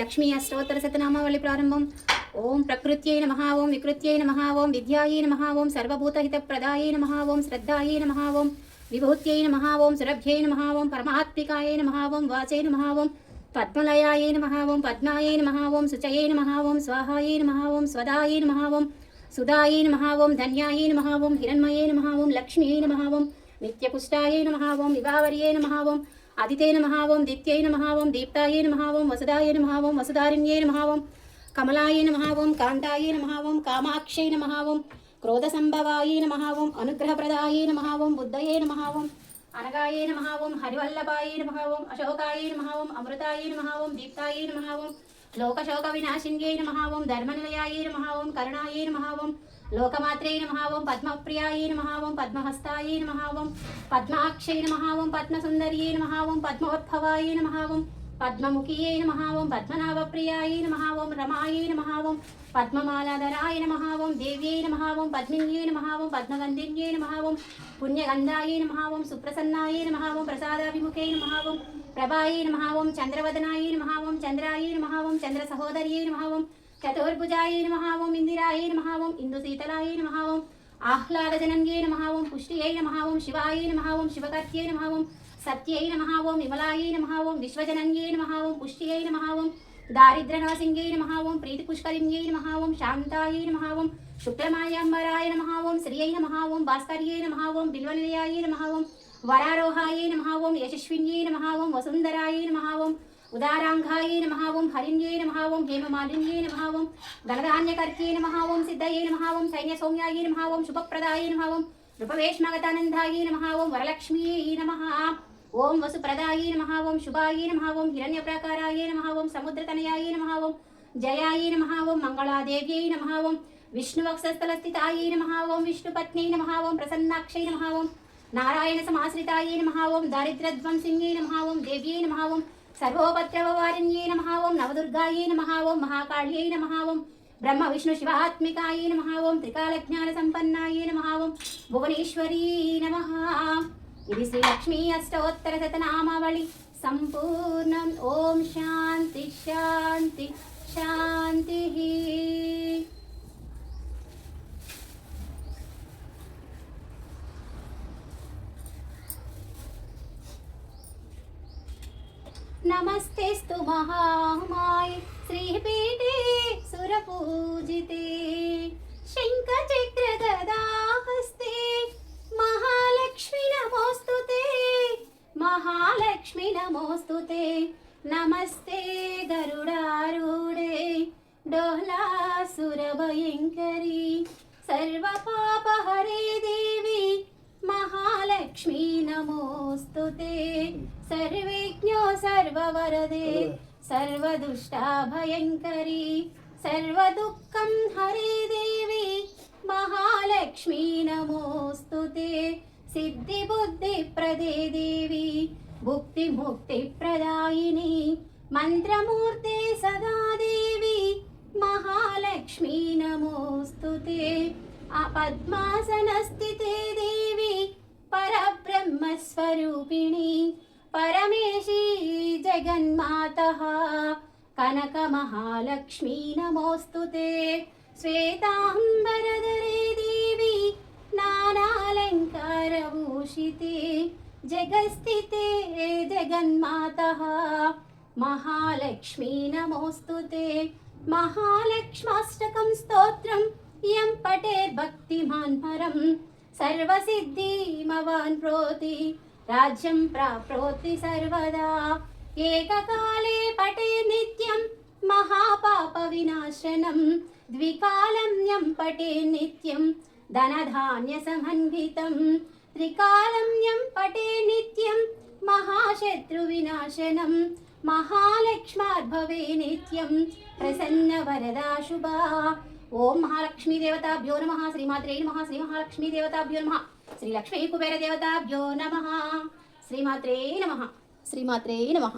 లక్ష్మీ అష్టోత్తర శతనామావళి ప్రారంభం. ఓం ప్రకృత్యై నమః, ఓం వికృత్యై నమః, ఓం విద్యాయై నమః, ఓం సర్వభూతహితప్రదాయై నమః, ఓం శ్రద్ధాయై నమః, ఓం విభూత్యై నమః, ఓం సురభ్యై నమః, ఓం పరమాత్మికాయై నమః, ఓం వాచై నమః, ఓం పద్మలయాయై నమః, ఓం పద్మాయై నమః, ఓం శుచయై నమః, ఓం స్వాహాయై నమః, ఓం స్వదాయై నమః, ఓం సుదాయై నమః, ఓం ధన్యాయై నమః, ఓం హిరణ్మయై నమః, ఓం లక్ష్మ్యై నమః, ఓం నిత్యపుష్టాయై నమః, ఓం విభావర్యై నమః, ఓం ఆదితే నమః, ఓం దిత్యై నమః, ఓం దీప్తాయై నమః, ఓం వసుదాయై నమః, ఓం వసుధారిణ్యై నమః, ఓం కమలాయై నమః, ఓం కాంతాయై నమః, ఓం కామాక్షై నమః, ఓం క్రోధసంభవాయై నమః, ఓం అనుగ్రహప్రదాయై నమః, ఓం బుద్ధయై నమః, ఓం అనగాయై నమః, ఓం హరివల్లభాయై నమః, ఓం అశోకాయై నమః, ఓం అమృతాయై నమః, ఓం దీప్తాయై నమః, ఓం లోకశోక వినాశిన్యై నమః, ఓం ధర్మనిలయాయై నమః, ఓం కరుణాయై నమః, ఓం లోకమాత్రే నమః, ఓం పద్మప్రియాయై నమః, ఓం పద్మహస్తాయై నమః, ఓం పద్మాక్షై నమః, ఓం పద్మసుందర్యై నమః, ఓం పద్మోద్భవాయై నమః, ఓం పద్మముఖియై నమః, ఓం పద్మనాభప్రియాయై నమః, ఓం రమాయై నమః, ఓం పద్మమాలాధరాయ నమః, ఓం దేవ్యై నమః, ఓం పద్మిన్యై నమః, ఓం పద్మగంధిన్యై నమః, ఓం పుణ్యగంధాయై నమః, ఓం సుప్రసన్నాయై నమః, ఓం ప్రసాదాభిముఖై నమః, ఓం ప్రభాయై నమః, ఓం చంద్రవదనాయై నమః, ఓం చంద్రాయై నమః, ఓం చంద్ర సహోదర్యై నమః, ఓం చతుర్భుజాయై నమః, ఓం ఇందిరాయై నమః, ఓం ఇందుశీతలాయై నమః, ఓం ఆహ్లాదజనన్యై నమః, ఓం పుష్టియై నమః, ఓం శివాయై నమః, ఓం శివకర్త్యై నమః, ఓం సత్యై నమః, ఓం విమలాయై నమః, ఓం విశ్వజనన్యై నమః, ఓం పుష్టియై నమః, ఓం దారిద్ర్యనాశిన్యై నమః, ఓం ప్రీతిపుష్కరిణ్యై నమః, ఓం శాంతాయై నమః, ఓం శుక్లమాయాంబరాయ నమః, ఓం శ్రియై నమః, ఓం భాస్కర్యై నమః, ఓం బిల్వనిలయాయై నమః, ఓం వరారోహాయై నమః, ఓం యశస్విన్యై నమః, ఓం వసుంధరాయై నమః, ఓం ఉదారాంగాయై నమః, ఓం హరిణ్యై నమః, ఓం హేమమాలిన్యై నమః, ఓం ధనధాన్యకర్త్యై నమః, ఓం సిద్ధయై నమః, ఓం సైన్యసౌమ్యాయై నమః, ఓం శుభప్రదాయై నమః, ఓం నృపవేష్మగతానందాయై నమః, ఓం వరలక్ష్మ్యై నమః, ఓం వసుప్రదాయై నమః, ఓం శుభాయై నమః, ఓం హిరణ్యప్రాకారాయై నమః, ఓం సముద్రతనయాయై నమః, ఓం జయాయై నమః, ఓం మంగళాదేవ్యై నమః, ఓం విష్ణువక్షస్థలస్థితాయై నమః, ఓం విష్ణుపత్న్యై నమః, ఓం ప్రసన్నాక్షై నమః, ఓం నారాయణ సమాశ్రితాయై నమః, ఓం దారిద్ర్యధ్వంసిన్యై నమః, ఓం దేవ్యై నమః, ఓం సర్వోపద్రవవారిణ్యై నమః, ఓం నవదుర్గాయై నమః, ఓం మహాకాళ్యై నమః, ఓం బ్రహ్మ విష్ణు శివాత్మికాయై నమః, ఓం త్రికాలజ్ఞాన సంపన్నాయై నమః, ఓం భువనేశ్వరీ నమః. ఇది శ్రీ లక్ష్మీ అష్టోత్తర శతనామావళి సంపూర్ణం. ఓం శాంతి శాంతి శాంతి. నమస్తేస్తు మహామాయే శ్రీపీఠే సురపూజితే శంఖచక్రగదాహస్తే మహాలక్ష్మి నమోస్తుతే మహాలక్ష్మి నమోస్తుతే. నమస్తే గరుడారూఢే డోలాసురభయంకరీ సర్వపాపహరే దేవి మహాలక్ష్మీ నమోస్తుతే. సర్వజ్ఞో సర్వవరదే సర్వదుష్టాభయంకరీ సర్వదుఃఖం హరే దేవి మహాలక్ష్మీ నమోస్తుతే. సిద్ధిబుద్ధిప్రదే దేవి భుక్తిముక్తిప్రదాయిని మంత్రమూర్తే సదా దేవి మహాలక్ష్మీ నమోస్తుతే. పద్మాసనస్థితే దేవి పరబ్రహ్మస్వరూపిణి పరమేశీ జగన్మాతః కనకమహాలక్ష్మీ నమోస్తుతే. శ్వేతాంబరధరే దేవి నానాలంకారభూషితే జగస్థితే జగన్మాతః మహాలక్ష్మీ నమోస్తుతే. మహాలక్ష్మాష్టకం స్తోత్రం యం పఠేద్భక్తిమాన్ పరం సర్వసిద్ధిమవాన్ ప్రోతి రాజ్యం ప్రాప్నోతి సర్వదా. ఏకకాలే పఠే నిత్యం మహాపాప వినాశనం ద్వికాలం యం పఠే నిత్యం ధనధాన్య సమన్వితం త్రికాలం యం పఠే నిత్యం మహాశత్రు వినాశనం మహాలక్ష్మార్భవే నిత్యం ప్రసన్న వరదా శుభా. ఓం మహాలక్ష్మీ దేవతాభ్యో నమః. శ్రీమాత్రే నమః. శ్రీ మహాలక్ష్మీ దేవతాభ్యో నమః. శ్రీ లక్ష్మీ కుబేర దేవతాభ్యో నమః. శ్రీమాత్రే నమః. శ్రీమాత్రే నమః.